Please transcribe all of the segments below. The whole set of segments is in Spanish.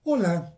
Hola,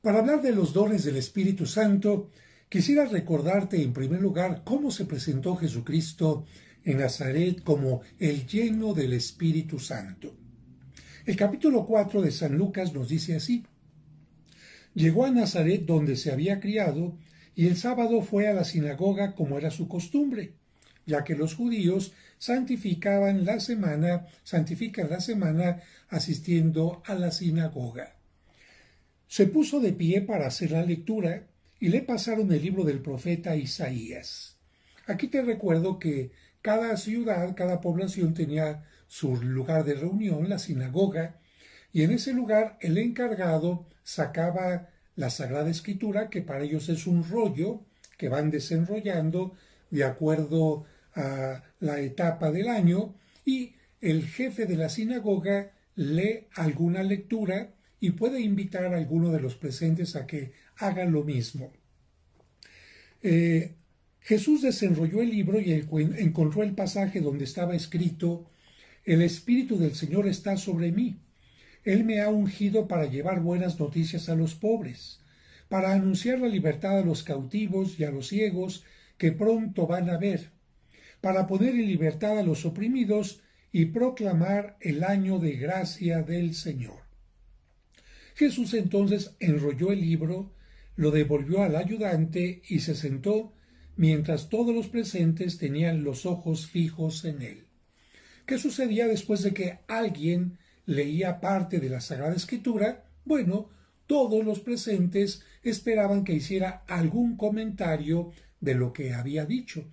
para hablar de los dones del Espíritu Santo, quisiera recordarte en primer lugar cómo se presentó Jesucristo en Nazaret como el lleno del Espíritu Santo. El capítulo 4 de San Lucas nos dice así: Llegó a Nazaret donde se había criado, y el sábado fue a la sinagoga como era su costumbre, ya que los judíos santifican la semana asistiendo a la sinagoga. Se puso de pie para hacer la lectura y le pasaron el libro del profeta Isaías. Aquí te recuerdo que cada ciudad, cada población tenía su lugar de reunión, la sinagoga, y en ese lugar el encargado sacaba la Sagrada Escritura, que para ellos es un rollo que van desenrollando de acuerdo a la etapa del año, y el jefe de la sinagoga lee alguna lectura y puede invitar a alguno de los presentes a que hagan lo mismo. Jesús desenrolló el libro y encontró el pasaje donde estaba escrito: El Espíritu del Señor está sobre mí. Él me ha ungido para llevar buenas noticias a los pobres, para anunciar la libertad a los cautivos y a los ciegos que pronto van a ver, para poner en libertad a los oprimidos y proclamar el año de gracia del Señor. Jesús entonces enrolló el libro, lo devolvió al ayudante y se sentó mientras todos los presentes tenían los ojos fijos en él. ¿Qué sucedía después de que alguien leía parte de la Sagrada Escritura? Bueno, todos los presentes esperaban que hiciera algún comentario de lo que había dicho.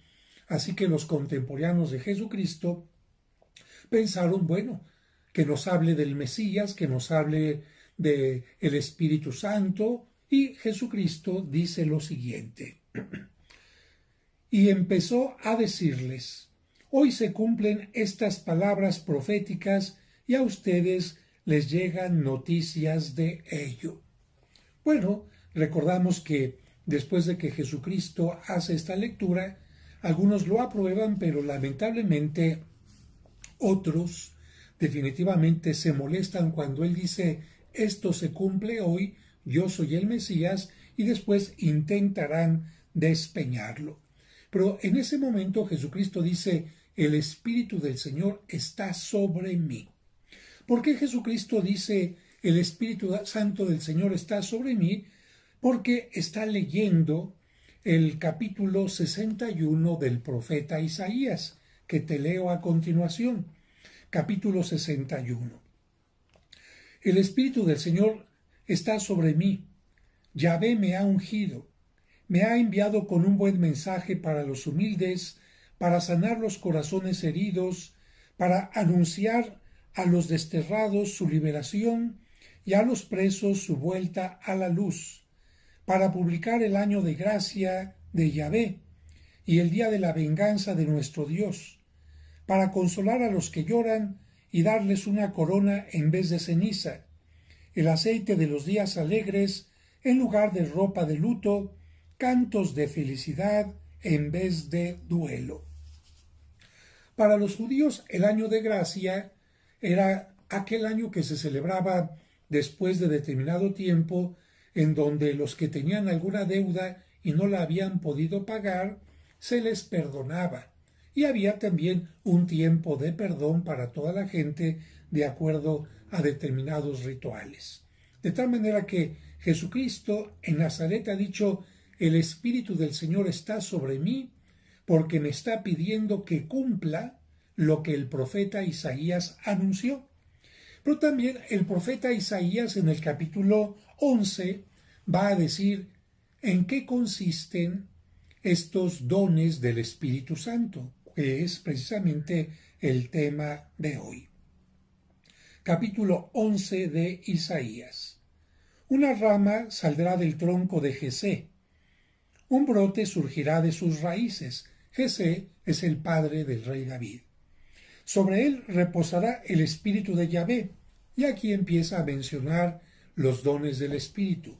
Así que los contemporáneos de Jesucristo pensaron, bueno, que nos hable del Mesías, que nos hable del Espíritu Santo, y Jesucristo dice lo siguiente: y empezó a decirles: hoy se cumplen estas palabras proféticas y a ustedes les llegan noticias de ello. Bueno, recordamos que después de que Jesucristo hace esta lectura, algunos lo aprueban, pero lamentablemente otros definitivamente se molestan cuando él dice: esto se cumple hoy, yo soy el Mesías, y después intentarán despeñarlo. Pero en ese momento Jesucristo dice: el Espíritu del Señor está sobre mí. ¿Por qué Jesucristo dice el Espíritu Santo del Señor está sobre mí? Porque está leyendo el capítulo 61 del profeta Isaías, que te leo a continuación. Capítulo 61. El Espíritu del Señor está sobre mí. Yahvé me ha ungido. Me ha enviado con un buen mensaje para los humildes, para sanar los corazones heridos, para anunciar a los desterrados su liberación y a los presos su vuelta a la luz, para publicar el año de gracia de Yahvé y el día de la venganza de nuestro Dios, para consolar a los que lloran y darles una corona en vez de ceniza, el aceite de los días alegres en lugar de ropa de luto, cantos de felicidad en vez de duelo. Para los judíos, el año de gracia era aquel año que se celebraba después de determinado tiempo, en donde los que tenían alguna deuda y no la habían podido pagar, se les perdonaba. Y había también un tiempo de perdón para toda la gente de acuerdo a determinados rituales. De tal manera que Jesucristo en Nazaret ha dicho: el Espíritu del Señor está sobre mí, porque me está pidiendo que cumpla lo que el profeta Isaías anunció. Pero también el profeta Isaías en el capítulo 11 va a decir en qué consisten estos dones del Espíritu Santo, que es precisamente el tema de hoy. Capítulo 11 de Isaías. Una rama saldrá del tronco de Jesé, un brote surgirá de sus raíces. Jesé es el padre del rey David. Sobre él reposará el Espíritu de Yahvé, y aquí empieza a mencionar los dones del Espíritu: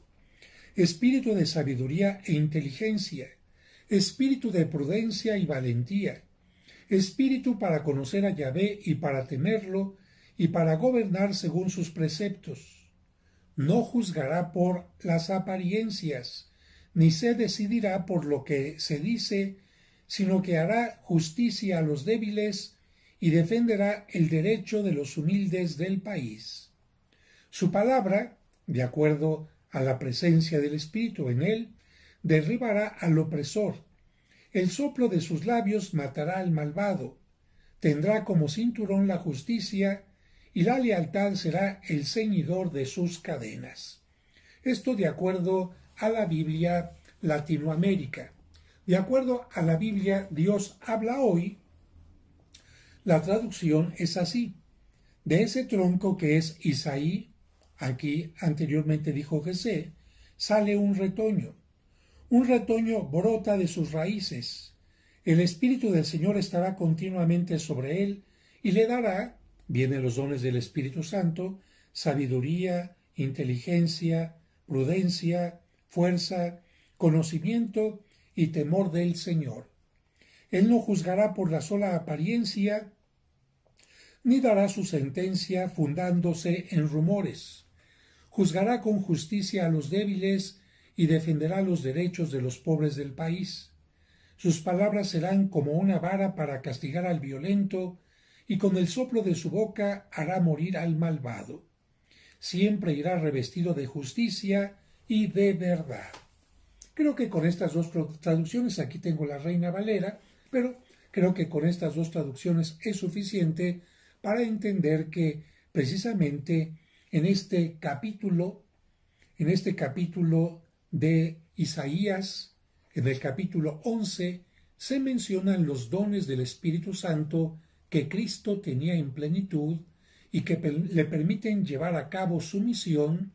espíritu de sabiduría e inteligencia, espíritu de prudencia y valentía, espíritu para conocer a Yahvé y para temerlo, y para gobernar según sus preceptos, no juzgará por las apariencias, ni se decidirá por lo que se dice, sino que hará justicia a los débiles y defenderá el derecho de los humildes del país. Su palabra, de acuerdo a la presencia del Espíritu en él, derribará al opresor. El soplo de sus labios matará al malvado. Tendrá como cinturón la justicia y la lealtad será el ceñidor de sus cadenas. Esto de acuerdo a la Biblia Latinoamérica. De acuerdo a la Biblia Dios habla hoy, la traducción es así. De ese tronco que es Isaí, aquí anteriormente dijo Jesé, sale un retoño. Un retoño brota de sus raíces. El Espíritu del Señor estará continuamente sobre él y le dará, vienen los dones del Espíritu Santo, sabiduría, inteligencia, prudencia, fuerza, conocimiento y temor del Señor. Él no juzgará por la sola apariencia, ni dará su sentencia fundándose en rumores. Juzgará con justicia a los débiles y defenderá los derechos de los pobres del país. Sus palabras serán como una vara para castigar al violento, y con el soplo de su boca hará morir al malvado. Siempre irá revestido de justicia y de verdad. Creo que con estas dos traducciones, aquí tengo la Reina Valera, pero creo que con estas dos traducciones es suficiente para entender que precisamente en este capítulo de Isaías, en el capítulo 11, se mencionan los dones del Espíritu Santo que Cristo tenía en plenitud y que le permiten llevar a cabo su misión,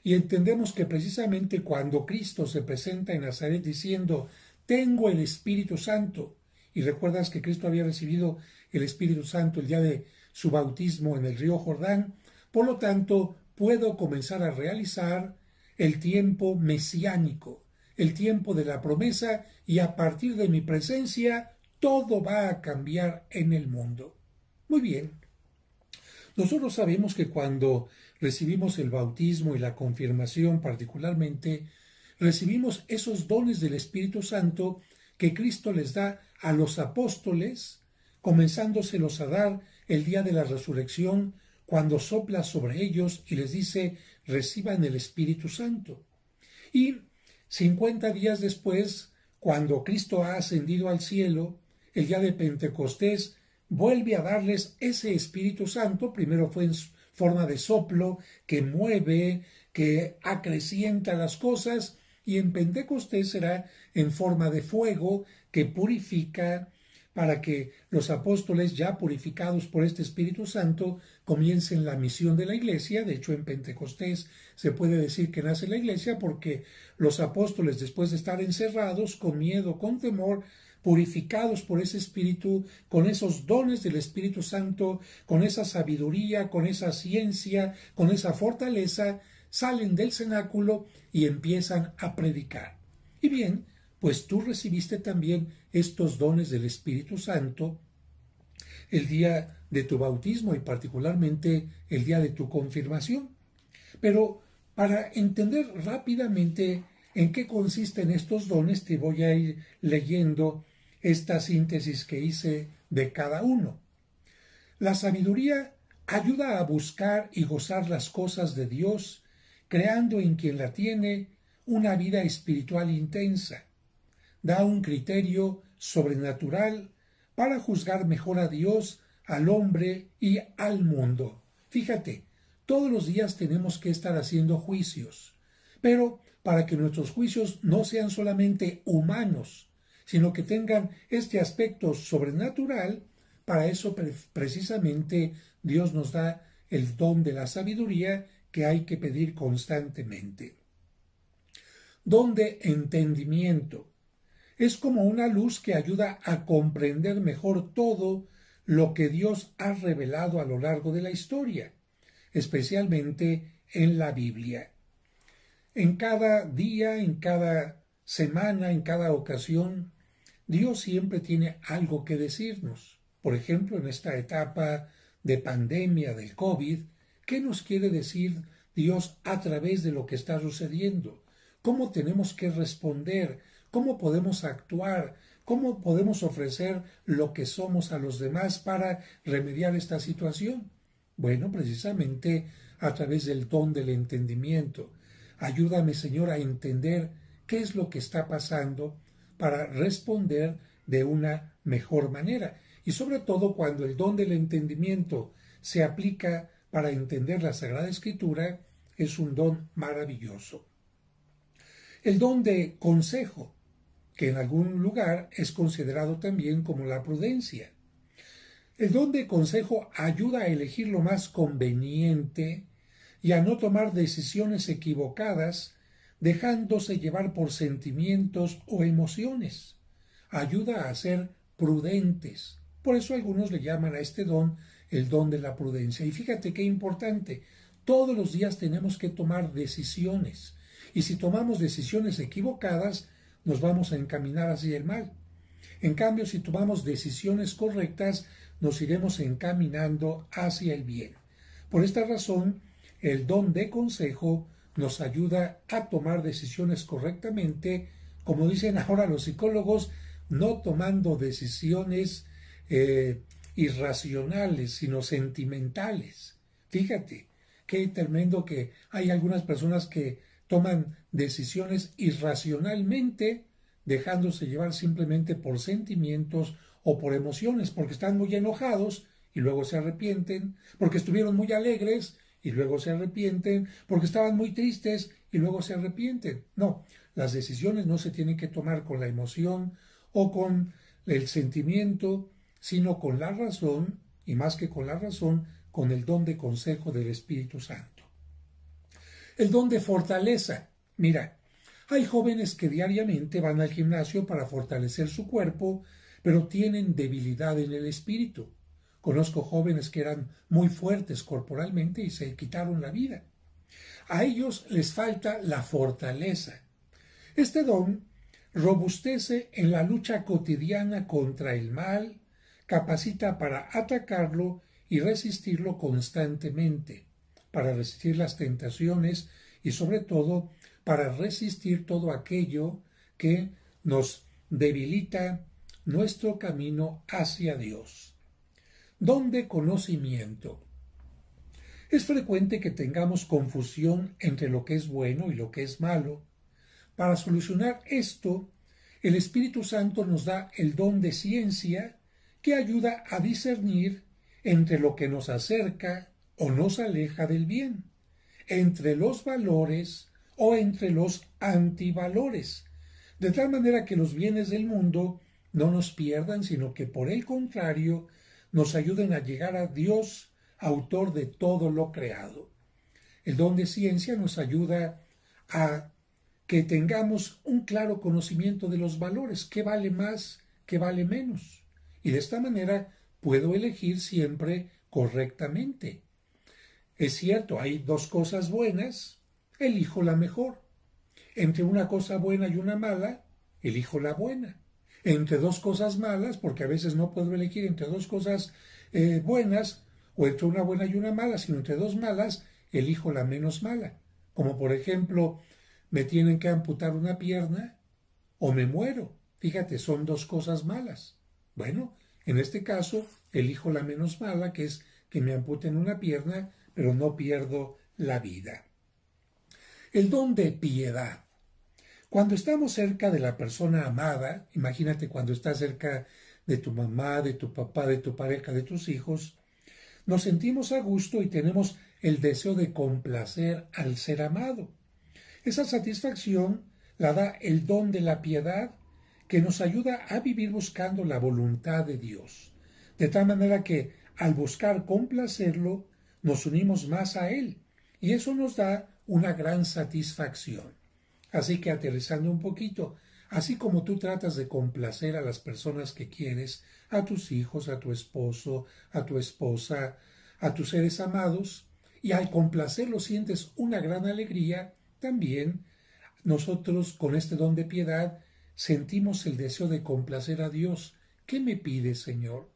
y entendemos que precisamente cuando Cristo se presenta en Nazaret diciendo, tengo el Espíritu Santo, y recuerdas que Cristo había recibido el Espíritu Santo el día de su bautismo en el río Jordán, por lo tanto puedo comenzar a realizar el tiempo mesiánico, el tiempo de la promesa, y a partir de mi presencia todo va a cambiar en el mundo. Muy bien. Nosotros sabemos que cuando recibimos el bautismo y la confirmación particularmente, recibimos esos dones del Espíritu Santo que Cristo les da a los apóstoles, comenzándoselos a dar el día de la resurrección, cuando sopla sobre ellos y les dice, reciban el Espíritu Santo. Y 50 días después, cuando Cristo ha ascendido al cielo, el día de Pentecostés, vuelve a darles ese Espíritu Santo. Primero fue en forma de soplo que mueve, que acrecienta las cosas, y en Pentecostés será en forma de fuego que purifica, para que los apóstoles, ya purificados por este Espíritu Santo, comiencen la misión de la Iglesia. De hecho, en Pentecostés se puede decir que nace la Iglesia, porque los apóstoles, después de estar encerrados, con miedo, con temor, purificados por ese Espíritu, con esos dones del Espíritu Santo, con esa sabiduría, con esa ciencia, con esa fortaleza, salen del cenáculo y empiezan a predicar. Y bien, pues tú recibiste también estos dones del Espíritu Santo el día de tu bautismo y particularmente el día de tu confirmación. Pero para entender rápidamente en qué consisten estos dones, te voy a ir leyendo esta síntesis que hice de cada uno. La sabiduría ayuda a buscar y gozar las cosas de Dios, creando en quien la tiene una vida espiritual intensa. Da un criterio sobrenatural para juzgar mejor a Dios, al hombre y al mundo. Fíjate, todos los días tenemos que estar haciendo juicios, pero para que nuestros juicios no sean solamente humanos, sino que tengan este aspecto sobrenatural, para eso precisamente Dios nos da el don de la sabiduría que hay que pedir constantemente. Don de entendimiento. Es como una luz que ayuda a comprender mejor todo lo que Dios ha revelado a lo largo de la historia, especialmente en la Biblia. En cada día, en cada semana, en cada ocasión, Dios siempre tiene algo que decirnos. Por ejemplo, en esta etapa de pandemia del COVID, ¿qué nos quiere decir Dios a través de lo que está sucediendo, cómo tenemos que responder, cómo podemos actuar, cómo podemos ofrecer lo que somos a los demás para remediar esta situación. Bueno, precisamente a través del don del entendimiento. Ayúdame, Señor, a entender qué es lo que está pasando para responder de una mejor manera. Y sobre todo cuando el don del entendimiento se aplica para entender la Sagrada Escritura, es un don maravilloso. El don de consejo, que en algún lugar es considerado también como la prudencia. El don de consejo ayuda a elegir lo más conveniente y a no tomar decisiones equivocadas dejándose llevar por sentimientos o emociones. Ayuda a ser prudentes. Por eso algunos le llaman a este don el don de la prudencia. Y fíjate qué importante. Todos los días tenemos que tomar decisiones. Y si tomamos decisiones equivocadas, nos vamos a encaminar hacia el mal. En cambio, si tomamos decisiones correctas, nos iremos encaminando hacia el bien. Por esta razón, el don de consejo nos ayuda a tomar decisiones correctamente, como dicen ahora los psicólogos, no tomando decisiones irracionales, sino sentimentales. Fíjate, qué tremendo que hay algunas personas que toman decisiones irracionalmente, dejándose llevar simplemente por sentimientos o por emociones, porque están muy enojados y luego se arrepienten, porque estuvieron muy alegres y luego se arrepienten, porque estaban muy tristes y luego se arrepienten. No, las decisiones no se tienen que tomar con la emoción o con el sentimiento, sino con la razón, y más que con la razón, con el don de consejo del Espíritu Santo. El don de fortaleza. Mira, hay jóvenes que diariamente van al gimnasio para fortalecer su cuerpo, pero tienen debilidad en el espíritu. Conozco jóvenes que eran muy fuertes corporalmente y se quitaron la vida. A ellos les falta la fortaleza. Este don robustece en la lucha cotidiana contra el mal, capacita para atacarlo y resistirlo constantemente, para resistir las tentaciones y sobre todo para resistir todo aquello que nos debilita nuestro camino hacia Dios. Don de conocimiento. Es frecuente que tengamos confusión entre lo que es bueno y lo que es malo. Para solucionar esto, el Espíritu Santo nos da el don de ciencia que ayuda a discernir entre lo que nos acerca o nos aleja del bien, entre los valores o entre los antivalores, de tal manera que los bienes del mundo no nos pierdan, sino que por el contrario nos ayuden a llegar a Dios, autor de todo lo creado. El don de ciencia nos ayuda a que tengamos un claro conocimiento de los valores, qué vale más, qué vale menos. Y de esta manera puedo elegir siempre correctamente. Es cierto, hay dos cosas buenas, elijo la mejor. Entre una cosa buena y una mala, elijo la buena. Entre dos cosas malas, porque a veces no puedo elegir entre dos cosas buenas, o entre una buena y una mala, sino entre dos malas, elijo la menos mala. Como por ejemplo, me tienen que amputar una pierna o me muero. Fíjate, son dos cosas malas. Bueno, en este caso, elijo la menos mala, que es que me amputen una pierna, pero no pierdo la vida. El don de piedad. Cuando estamos cerca de la persona amada, imagínate cuando estás cerca de tu mamá, de tu papá, de tu pareja, de tus hijos, nos sentimos a gusto y tenemos el deseo de complacer al ser amado. Esa satisfacción la da el don de la piedad, que nos ayuda a vivir buscando la voluntad de Dios, de tal manera que al buscar complacerlo, nos unimos más a Él, y eso nos da una gran satisfacción. Así que aterrizando un poquito, así como tú tratas de complacer a las personas que quieres, a tus hijos, a tu esposo, a tu esposa, a tus seres amados, y al complacerlos sientes una gran alegría, también nosotros con este don de piedad sentimos el deseo de complacer a Dios. ¿Qué me pides, Señor?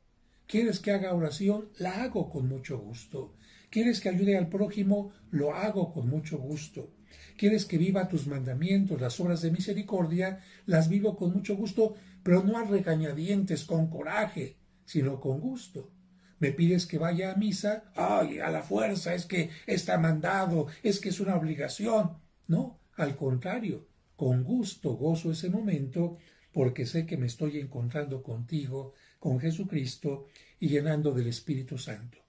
¿Quieres que haga oración? La hago con mucho gusto. ¿Quieres que ayude al prójimo? Lo hago con mucho gusto. ¿Quieres que viva tus mandamientos, las obras de misericordia? Las vivo con mucho gusto, pero no a regañadientes, con coraje, sino con gusto. ¿Me pides que vaya a misa? ¡Ay, a la fuerza! Es que está mandado, es que es una obligación. No, al contrario, con gusto gozo ese momento porque sé que me estoy encontrando contigo, con Jesucristo y llenando del Espíritu Santo.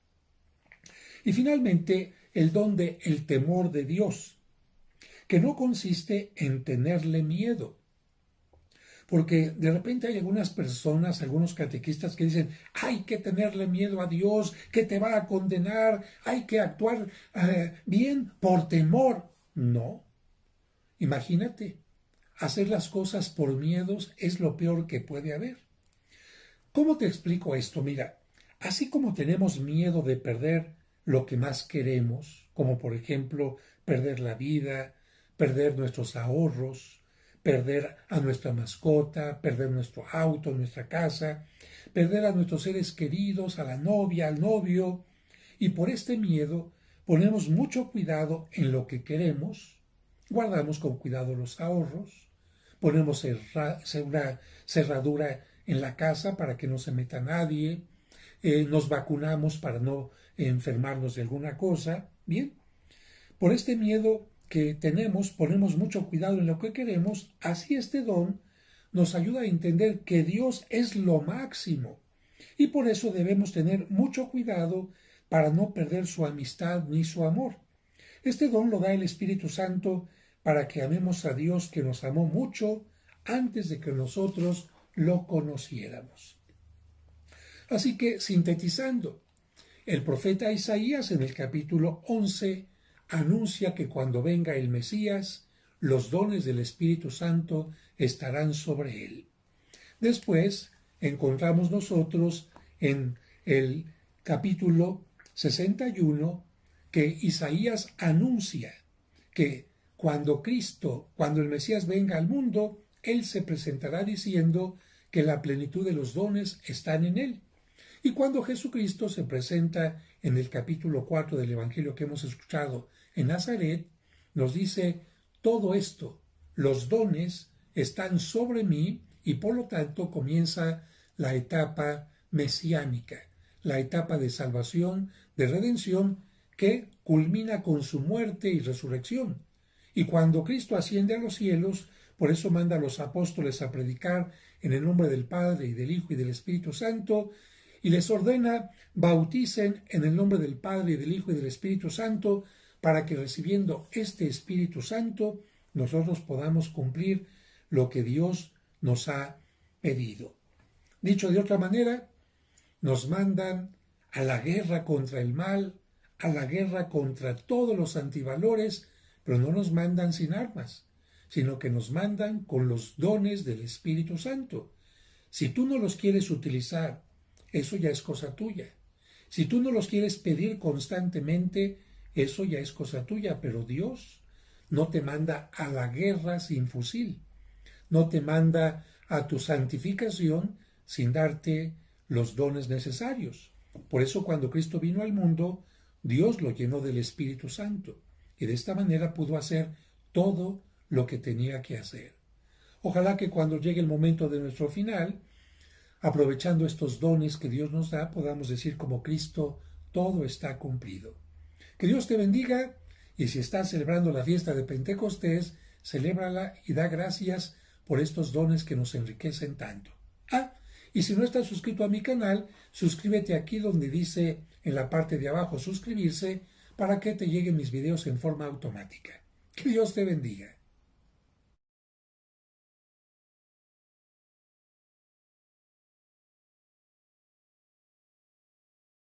Y finalmente, el don de el temor de Dios, que no consiste en tenerle miedo. Porque de repente hay algunas personas, algunos catequistas que dicen, hay que tenerle miedo a Dios, que te va a condenar, hay que actuar bien por temor. No, imagínate, hacer las cosas por miedos es lo peor que puede haber. ¿Cómo te explico esto? Mira, así como tenemos miedo de perder lo que más queremos, como por ejemplo perder la vida, perder nuestros ahorros, perder a nuestra mascota, perder nuestro auto, nuestra casa, perder a nuestros seres queridos, a la novia, al novio, y por este miedo ponemos mucho cuidado en lo que queremos, guardamos con cuidado los ahorros, ponemos una cerradura en la casa para que no se meta nadie, nos vacunamos para no enfermarnos de alguna cosa. Bien, por este miedo que tenemos, ponemos mucho cuidado en lo que queremos, así este don nos ayuda a entender que Dios es lo máximo y por eso debemos tener mucho cuidado para no perder su amistad ni su amor. Este don lo da el Espíritu Santo para que amemos a Dios que nos amó mucho antes de que nosotros lo conociéramos. Así que, sintetizando, el profeta Isaías en el capítulo 11 anuncia que cuando venga el Mesías, los dones del Espíritu Santo estarán sobre él. Después encontramos nosotros en el capítulo 61 que Isaías anuncia que cuando el Mesías venga al mundo, él se presentará diciendo que la plenitud de los dones están en él. Y cuando Jesucristo se presenta en el capítulo 4 del Evangelio que hemos escuchado en Nazaret, nos dice, todo esto, los dones están sobre mí y por lo tanto comienza la etapa mesiánica, la etapa de salvación, de redención, que culmina con su muerte y resurrección. Y cuando Cristo asciende a los cielos, por eso manda a los apóstoles a predicar en el nombre del Padre y del Hijo y del Espíritu Santo, y les ordena bauticen en el nombre del Padre y del Hijo y del Espíritu Santo, para que recibiendo este Espíritu Santo nosotros podamos cumplir lo que Dios nos ha pedido. Dicho de otra manera, nos mandan a la guerra contra el mal, a la guerra contra todos los antivalores, pero no nos mandan sin armas, sino que nos mandan con los dones del Espíritu Santo. Si tú no los quieres utilizar, eso ya es cosa tuya. Si tú no los quieres pedir constantemente, eso ya es cosa tuya, pero Dios no te manda a la guerra sin fusil, no te manda a tu santificación sin darte los dones necesarios. Por eso cuando Cristo vino al mundo, Dios lo llenó del Espíritu Santo y de esta manera pudo hacer todo lo que tenía que hacer. Ojalá que cuando llegue el momento de nuestro final, aprovechando estos dones que Dios nos da, podamos decir como Cristo, todo está cumplido. Que Dios te bendiga y si estás celebrando la fiesta de Pentecostés, celébrala y da gracias por estos dones que nos enriquecen tanto. Y si no estás suscrito a mi canal, suscríbete aquí donde dice en la parte de abajo suscribirse para que te lleguen mis videos en forma automática. Que Dios te bendiga.